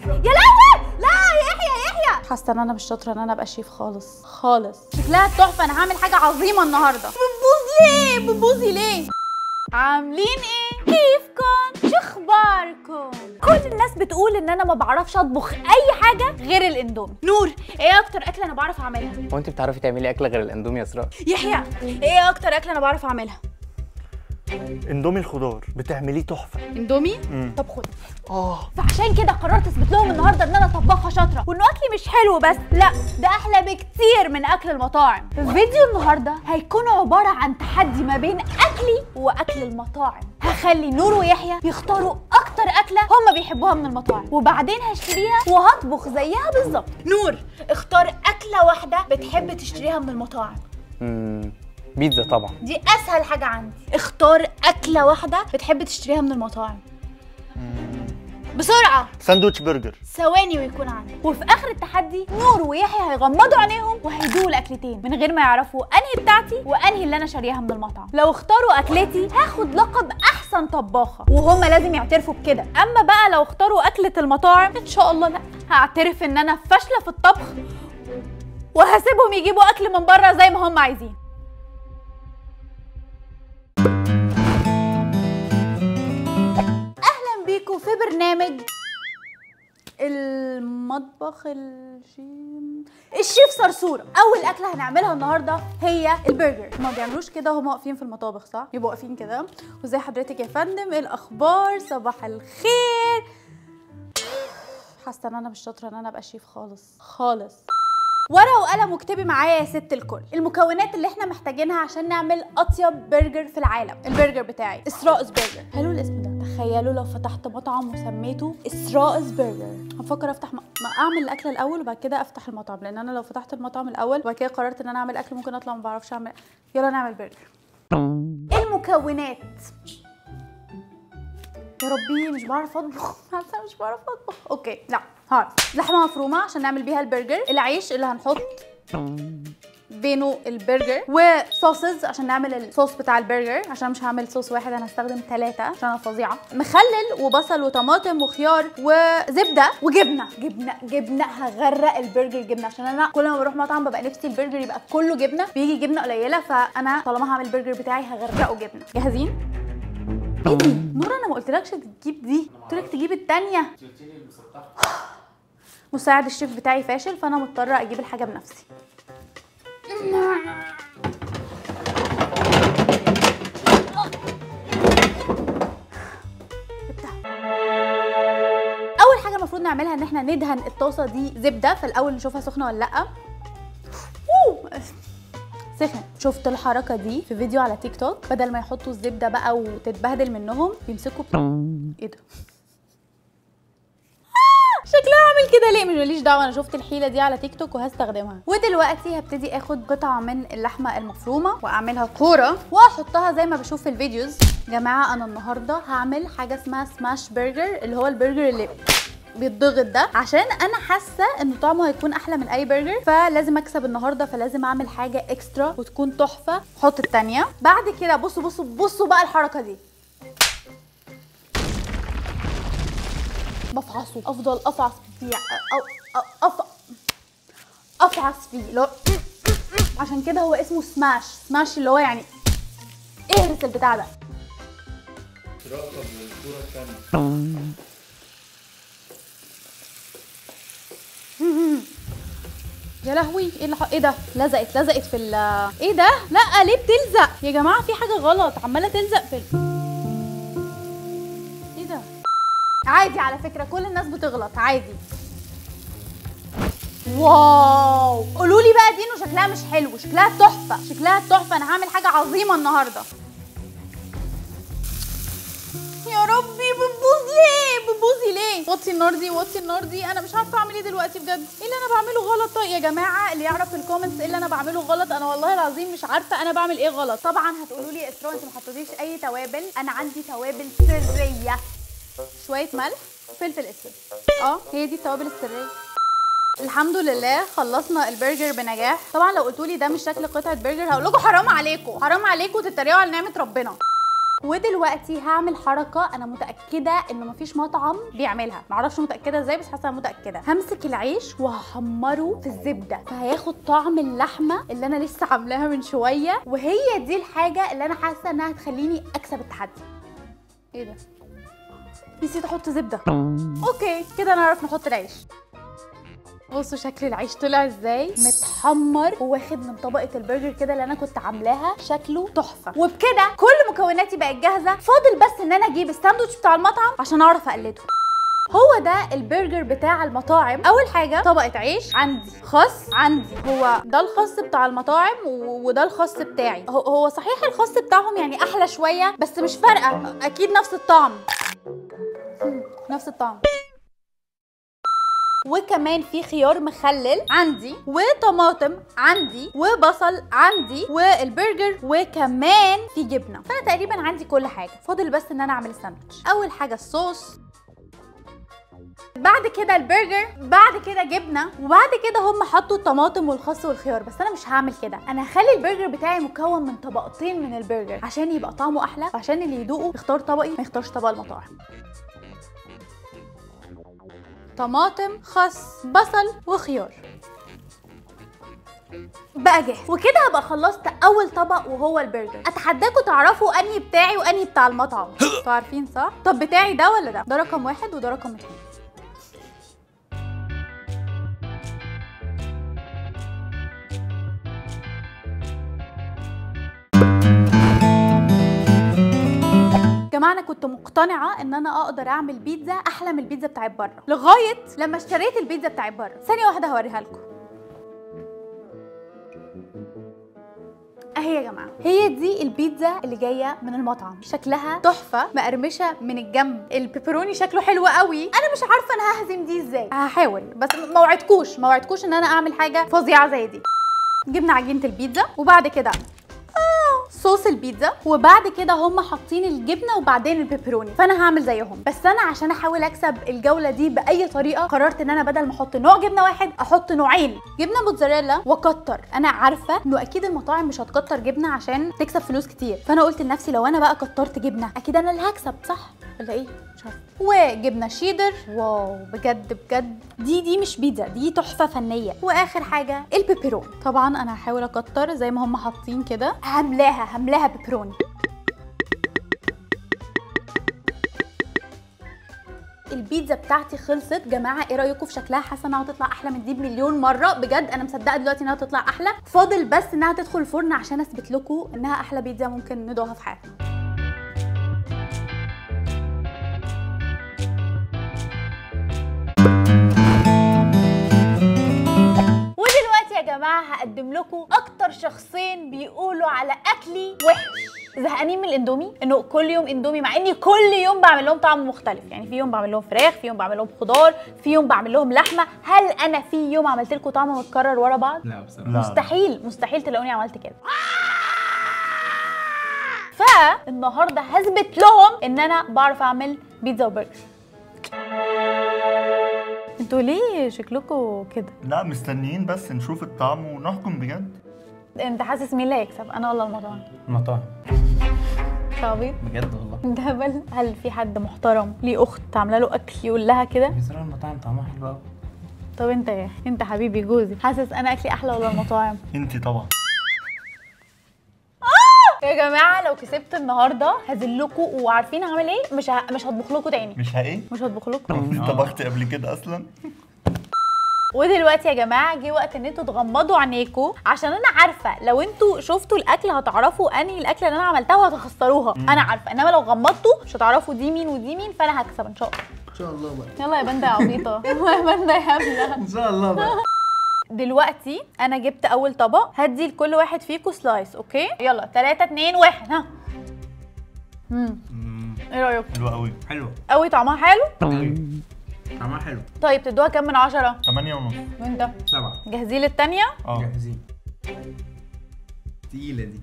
يا لهوي، لا يحيى حاسه ان انا مش شاطره ان انا ابقى شيف خالص خالص. شكلها تحفه، انا هعمل حاجه عظيمه النهارده. بتبوظي ليه؟ عاملين ايه؟ كيفكم؟ شو اخباركم؟ كل الناس بتقول ان انا ما بعرفش اطبخ اي حاجه غير الاندومي. نور، ايه اكتر اكله انا بعرف اعملها؟ هو انت بتعرفي تعملي اكله غير الاندومي يا اسراء؟ يحيى، ايه اكتر اكله انا بعرف اعملها؟ اندومي الخضار بتعمليه تحفه. اندومي؟ طب خد. فعشان كده قررت اثبت لهم النهارده ان انا طباخه شاطره، وانه اكلي مش حلو بس، لا ده احلى بكتير من اكل المطاعم. فيديو النهارده هيكون عباره عن تحدي ما بين اكلي واكل المطاعم. هخلي نور ويحيى يختاروا اكتر اكله هم بيحبوها من المطاعم، وبعدين هشتريها وهطبخ زيها بالظبط. نور، اختار اكله واحده بتحب تشتريها من المطاعم. بيتزا طبعا. دي اسهل حاجه عندي. اختار اكله واحده بتحب تشتريها من المطاعم. بسرعه. ساندوتش برجر. ثواني ويكون عندك. وفي اخر التحدي نور ويحيى هيغمضوا عينيهم وهيدوقوا الاكلتين من غير ما يعرفوا انهي بتاعتي وانهي اللي انا شارياها من المطعم. لو اختاروا اكلتي هاخد لقب احسن طباخه، وهم لازم يعترفوا بكده. اما بقى لو اختاروا اكله المطاعم ان شاء الله لا، هعترف ان انا فاشله في الطبخ وهسيبهم يجيبوا اكل من بره زي ما هم عايزين. بيكم في برنامج المطبخ الشيف صرصوره. اول اكله هنعملها النهارده هي البرجر. ما بيعملوش كده وهم واقفين في المطابخ صح؟ يبقوا واقفين كده. وازي حضرتك يا فندم؟ ايه الاخبار؟ صباح الخير. حاسه ان انا مش شاطره ان انا ابقى شيف خالص. ورقه وقلم واكتبي معايا يا ست الكل المكونات اللي احنا محتاجينها عشان نعمل اطيب برجر في العالم. البرجر بتاعي اسراء's برجر. حلو الاسم ده. تخيلوا لو فتحت مطعم وسميته اسراء's برجر. هفكر افتح ما اعمل الاكله الاول وبعد كده افتح المطعم، لان انا لو فتحت المطعم الاول وبعد كده قررت ان انا اعمل اكل ممكن اطلع ما بعرفش اعمل. يلا نعمل برجر. المكونات. يا ربي مش بعرف اطبخ. حاسه مش بعرف اطبخ. اوكي لا هعرف. لحمه مفرومه عشان نعمل بيها البرجر، العيش اللي هنحط بينه البرجر، وصوصز عشان نعمل الصوص بتاع البرجر، عشان مش هعمل صوص واحد انا هستخدم 3 عشان انا فظيعه، مخلل وبصل وطماطم وخيار وزبده وجبنه. جبنه هغرق البرجر جبنه، عشان انا كل ما بروح مطعم ببقى نفسي البرجر يبقى كله جبنه، بيجي جبنه قليله، فانا طالما هعمل البرجر بتاعي هغرقه جبنه. جاهزين؟ ايه دي؟ نور انا ما قلتلكش تجيب دي، قلتلك تجيب التانيه. مساعد الشيف بتاعي فاشل فانا مضطره اجيب الحاجه بنفسي. اول حاجه المفروض نعملها ان احنا ندهن الطاسه دي زبده، فالاول نشوفها سخنه ولا لا. سخن. شفت الحركه دي في فيديو على تيك توك، بدل ما يحطوا الزبده بقى وتتبهدل منهم بيمسكوا ايه ده؟ شكلها عامل كده ليه؟ ماليش دعوه، انا شفت الحيله دي على تيك توك وهستخدمها. ودلوقتي هبتدي اخد قطعه من اللحمه المفرومه واعملها كوره واحطها زي ما بشوف في الفيديوز. جماعه انا النهارده هعمل حاجه اسمها سماش برجر، اللي هو البرجر اللي بيتضغط ده، عشان انا حاسه ان طعمه هيكون احلى من اي برجر، فلازم اكسب النهارده، فلازم اعمل حاجه اكسترا وتكون تحفه. حط الثانيه. بعد كده بصوا بقى الحركه دي. بفعصه، افضل افعص فيه افعص فيه لو عشان كده هو اسمه سماش اللي هو يعني اهرس البتاع ده. يا لهوي ايه ده؟ لزقت في ايه ده؟ لا ليه بتلزق يا جماعه؟ في حاجه غلط، عماله تلزق في ايه ده؟ عادي على فكره، كل الناس بتغلط عادي. واو، قولوا لي بقى دي انه شكلها مش حلو. شكلها تحفه. انا هعمل حاجه عظيمه النهارده. يا ربي بتبوظي ليه؟ وطي النار دي. انا مش عارفه اعمل ايه دلوقتي بجد. ايه اللي انا بعمله غلط؟ طيب يا جماعه اللي يعرف في الكومنتس ايه اللي انا بعمله غلط، انا والله العظيم مش عارفه انا بعمل ايه غلط. طبعا هتقولوا لي يا اسراء انت ما حطيتيش اي توابل. انا عندي توابل سريه. شويه ملح، فلفل اسود. هي دي التوابل السريه. الحمد لله خلصنا البرجر بنجاح. طبعا لو قلتوا لي ده مش شكل قطعه برجر هقول لكم حرام عليكم تتريقوا على نعمه ربنا. ودلوقتي هعمل حركه انا متاكده انه مفيش مطعم بيعملها، معرفش متاكده ازاي بس حاسه متاكده. همسك العيش وهحمره في الزبده فهياخد طعم اللحمه اللي انا لسه عاملاها من شويه، وهي دي الحاجه اللي انا حاسه انها هتخليني اكسب التحدي. ايه ده؟ نسيت احط زبده. اوكي كده نعرف نحط العيش. بصوا شكل العيش طلع ازاي، متحمر وواخد من طبقه البرجر كده اللي انا كنت عاملاها، شكله تحفه. وبكده كل مكوناتي بقت جاهزه، فاضل بس ان انا اجيب الساندوتش بتاع المطعم عشان اعرف اقلده. هو ده البرجر بتاع المطاعم. اول حاجه طبقه عيش، عندي خس، عندي هو ده الخس بتاع المطاعم وده الخس بتاعي. هو صحيح الخس بتاعهم يعني احلى شويه بس مش فارقه، اكيد نفس الطعم. نفس الطعم. وكمان في خيار مخلل عندي، وطماطم عندي، وبصل عندي، والبرجر، وكمان في جبنه. فانا تقريبا عندي كل حاجه، فاضل بس ان انا اعمل الساندوتش. اول حاجه الصوص، بعد كده البرجر، بعد كده جبنه، وبعد كده هم حطوا الطماطم والخس والخيار. بس انا مش هعمل كده، انا هخلي البرجر بتاعي مكون من طبقتين من البرجر عشان يبقى طعمه احلى، وعشان اللي يدوقه يختار طبقي ما يختارش طبق المطاعم. طماطم، خس، بصل، وخيار بقى جاهز. وكده هبقى خلصت اول طبق وهو البرجر. اتحداكم تعرفوا انهي بتاعي وانهي بتاع المطعم. انتوا عارفين صح؟ طب بتاعي ده ولا ده؟ ده رقم 1 وده رقم 2. جماعه انا كنت مقتنعه ان انا اقدر اعمل بيتزا احلى من البيتزا بتاعت بره، لغايه لما اشتريت البيتزا بتاعت بره. ثانيه واحده هوريها لكم اهي يا جماعه. هي دي البيتزا اللي جايه من المطعم، شكلها تحفه، مقرمشه من الجنب، البيبروني شكله حلو قوي. انا مش عارفه انا ههزم دي ازاي، هحاول بس ما وعدكوش ان انا اعمل حاجه فظيعه زي دي. جبنا عجينه البيتزا، وبعد كده صوص البيتزا، وبعد كده هم حاطين الجبنه وبعدين البيبروني، فانا هعمل زيهم. بس انا عشان احاول اكسب الجوله دي باي طريقه قررت ان انا بدل ما احط نوع جبنه واحد احط نوعين، جبنه موتزاريلا واكتر. انا عارفه انه اكيد المطاعم مش هتكتر جبنه عشان تكسب فلوس كتير، فانا قلت لنفسي لو انا بقى كترت جبنه اكيد انا اللي هكسب، صح ولا ايه؟ مش عارفه. وجبنه شيدر، واو بجد بجد دي مش بيتزا، دي تحفه فنيه. واخر حاجه البيبروني. طبعا انا هحاول اكتر زي ما هم حاطين كده، هملاها بيبروني. البيتزا بتاعتي خلصت. جماعه ايه رايكم في شكلها؟ حاسه انها هتطلع احلى من دي بمليون مره، بجد انا مصدقه دلوقتي انها تطلع احلى. فاضل بس انها تدخل الفرن عشان اثبت لكم انها احلى بيتزا ممكن ندوقها في حياتنا. ودلوقتي يا جماعه هقدم لكم اكتر شخصين بيقولوا على اكلي وحش. زهقانين من الاندومي؟ انه كل يوم اندومي، مع اني كل يوم بعمل لهم طعم مختلف. يعني في يوم بعمل لهم فراخ، في يوم بعمل لهم خضار، في يوم بعمل لهم لحمه. هل انا في يوم عملت لكم طعم متكرر ورا بعض؟ لا بصراحه مستحيل تلاقوني عملت كده. فالنهارده هثبت لهم ان انا بعرف اعمل بيتزا وبرجر. انتوا ليه شكلكم كده؟ لا مستنيين بس نشوف الطعم ونحكم بجد. انت حاسس مين اللي هيكسب، انا ولا المطاعم؟ المطاعم صعبين بجد والله. جبل. هل في حد محترم ليه اخت عامله له اكل يقول لها كده؟ بصراحه المطاعم طعمها حلو قوي. طب انت ايه؟ انت حبيبي جوزي، حاسس انا اكلي احلى ولا المطاعم؟ انتي طبعا. يا جماعه لو كسبت النهارده هذلكوا، وعارفين هعمل ايه؟ مش هطبخ لكم تاني. مش هطبخ لكم. انت طبختي قبل كده اصلا؟ ودلوقتي يا جماعه جه وقت ان انتوا تغمضوا عينيكم، عشان انا عارفه لو انتوا شفتوا الاكل هتعرفوا انهي الاكله اللي انا عملتها وهتخسروها. انا عارفه، انما لو غمضتوا مش هتعرفوا دي مين ودي مين، فانا هكسب ان شاء الله. ان شاء الله بقى. يلا يا بنده يا عبيطه. يلا يا بنده يا هبله. ان شاء الله بقى. دلوقتي انا جبت اول طبق، هدي لكل واحد فيكم سلايس. اوكي يلا 3 2 1 ها. ايه رايك؟ حلوه قوي. قوي طعمها حلو. طعمها حلو. طيب تدوها كام من 10؟ 8.5. وانت 7. جاهزين للثانيه؟ جاهزين. تقيله دي.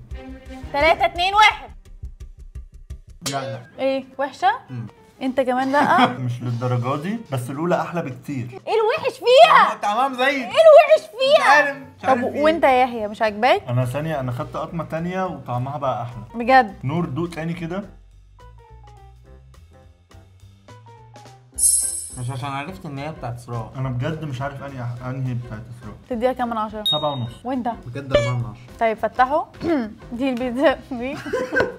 3 2 1. لا ايه وحشه؟ انت كمان لا. مش للدرجه دي، بس الاولى احلى بكتير. ايه الوحش فيها؟ طعمها زي ايه الوحش فيها؟ مش عارف طب إيه. وانت يا يحيى مش عاجباك؟ انا ثانيه، انا خدت قطمه ثانيه وطعمها بقى احلى. بجد؟ نور دوق تاني كده. مش عشان عرفت ان هي بتاعت صراع. انا بجد مش عارف انهي بتاعت اسراء. تديها كام من 10؟ 7.5. وانت؟ بجد 4 من 10. طيب فتحوا. دي البيتزا دي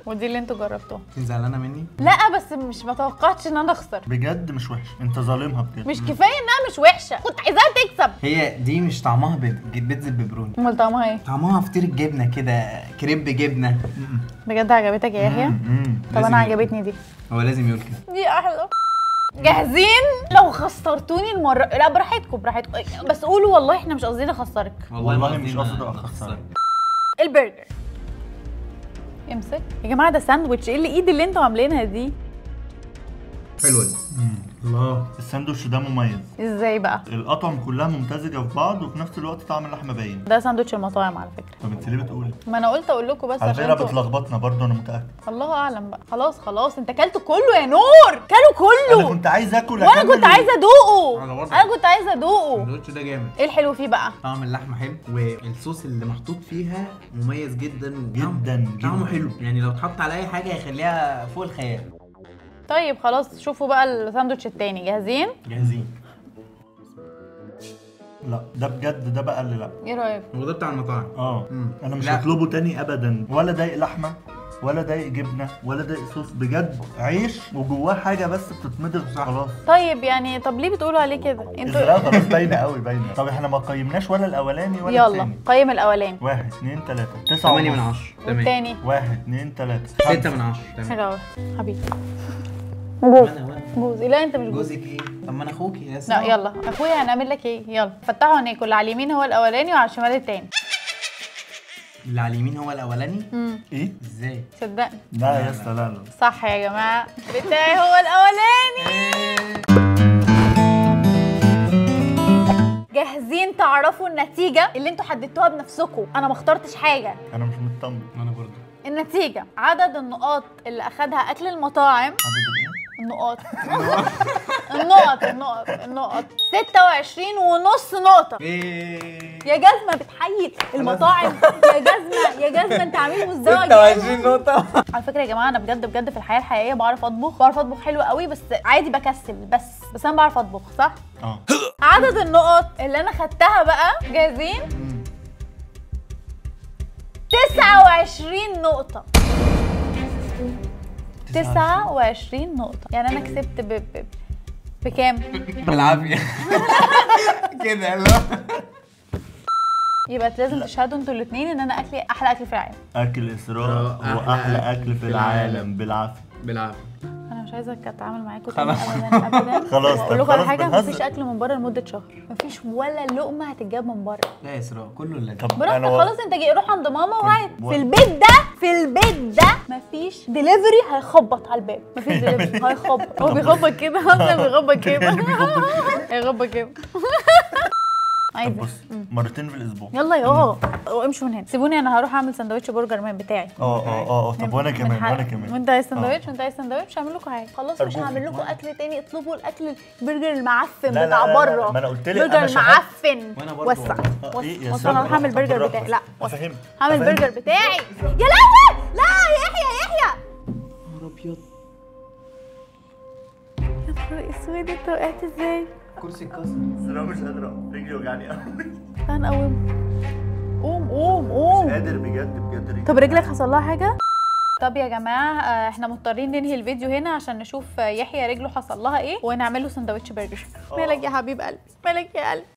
ودي اللي انتوا جربتوها. انت زعلانه مني؟ لا بس مش ما توقعتش ان انا اخسر. بجد مش وحش، انت ظالمها بجد. مش كفايه انها مش وحشه، كنت عايزاها تكسب. هي دي مش طعمها بيتزا بيبروني. امال طعمها ايه؟ طعمها فطير الجبنه كده، كريب جبنه. بجد عجبتك يا يحيى؟ طب لازم انا يقول عجبتني دي. هو لازم يقول كده. دي احلى. جاهزين؟ لو خسرتوني المره لا براحتكم براحتكم، بس قولوا والله احنا مش قاصدين نخسرك. والله مش قصدي اخسرك. البرجر امسك يا جماعه، ده ساندوتش، ايه الايد اللي انتوا عاملينها دي؟ حلوه دي. الله، الساندوتش ده مميز. ازاي بقى؟ الاطعم كلها ممتزجه في بعض وفي نفس الوقت طعم اللحمه باين. ده ساندوتش المطاعم على فكره. طب انت ليه بتقولي؟ ما انا قلت اقول لكم بس على عشان فكره انتوا. بتلخبطنا برضه، انا متاكد. الله اعلم بقى. خلاص خلاص، انت كلته كله يا نور، كله انا كله. كنت عايز اكل وانا كنت عايزه ادوقه. أنا برضه. انا كنت عايزه ادوقه. الساندوتش ده جامد. ايه الحلو فيه بقى؟ طعم اللحمه حلو، والصوص اللي محطوط فيها مميز جدا جدا طعمه جدا. حلو، يعني لو اتحط على اي حاجه هيخليها فوق الخيال. طيب خلاص، شوفوا بقى الساندوتش التاني. جاهزين؟ جاهزين. لا ده بجد، ده بقى اللي لا. ايه رايك؟ هو ده بتاع المطاعم. انا مش لا. هطلبه تاني ابدا، ولا دايق لحمه ولا دايق جبنه ولا دايق صوص، بجد عيش وجواه حاجه بس بتتمضغ خلاص. طيب يعني طب ليه بتقولوا عليه كده؟ لا خلاص باينه قوي باينه. طب احنا ما قيمناش ولا الاولاني ولا يلا الثاني. قيم الاولاني. 1 2 3 9 8 من 10. تمام. والتاني 1 2 3 6 من 10. تمام. حلو قوي حبيبي. جوز وانا جوزي. لا انت مش جوز. جوزك ايه؟ طب ما انا اخوكي يا لا يلا اخويا هنعمل لك ايه؟ يلا فتحوا عينيكم، اللي على اليمين هو الاولاني وعلى الشمال التاني. اللي على اليمين هو الاولاني. ايه؟ ازاي؟ صدقني. لا يا اسطى لا لا. صح يا جماعه، بتاعي هو الاولاني. جاهزين تعرفوا النتيجه اللي انتوا حددتوها بنفسكم؟ انا ما اخترتش حاجه. انا مش مطمن. انا برضه. النتيجه عدد النقاط اللي اخدها اكل المطاعم. عدد الايه؟ النقاط. النقط 26.5 نقطة. يا جزمة بتحيي المطاعم. يا جزمة انت عامل مزدوج. 26 نقطة. على فكرة يا جماعة، انا بجد في الحياة الحقيقية بعرف اطبخ حلو قوي، بس عادي بكسل، بس انا بعرف اطبخ صح؟ عدد النقط اللي انا خدتها بقى، جاهزين؟ 29 نقطة. 29 نقطة، يعني أنا كسبت بكام؟ بالعافية. كده لا. يبقى لازم تشهدوا انتوا الاثنين ان انا اكلي احلى اكل في العالم. اكل اسراء هو احلى اكل في العالم بالعافيه. بالعافية. انا مش عايزه اتعامل معاكم تاني ابدا. خلاص واقول لكم على حاجه، بنهزر. مفيش اكل من بره لمده شهر، مفيش ولا لقمه هتتجاب من بره. لا يا اسراء كله اللي طب براحتك انا خلاص، انت جاي روح عند ماما وهات. في البيت ده مفيش ديليفري هيخبط على الباب، مفيش ديليفري هيخبط. هو بيخبط كده اصلا، بيخبط كده هيخبط كده. طب بص، مرتين في الاسبوع. يلا امشوا من هنا، سيبوني انا هروح اعمل سندوتش برجر من بتاعي. طب وانا كمان وانت عايز سندوتش وانت عايز سندوتش، مش هعمل لكم حاجه خلاص. مش أرجوك. هعمل لكم اكل تاني، اطلبوا الاكل البرجر المعفن لا، بتاع لا، لا، بره. ما أنا قلت لك برجر أنا شهدت. المعفن. وأنا برضه وسع إيه يا وسع، سلام، انا هعمل طب برجر براحتك. بتاعي. لا وسع. أفهمك. هعمل أفهمك. برجر بتاعي. يا لهوي لا يا يحيى نهار ابيض. يا نهار اسود، انت وقعت ازاي؟ كرسي اتكسر. اسراء مش قادره، رجلي وجعني قوي. هنقوم. قوم مش قادر بجد رجلي. طب رجلك حصل لها حاجه؟ طب يا جماعه، احنا مضطرين ننهي الفيديو هنا عشان نشوف يحيى رجله حصل لها ايه ونعمل له سندوتش برجر. مالك يا حبيب قلبي، مالك يا قلبي.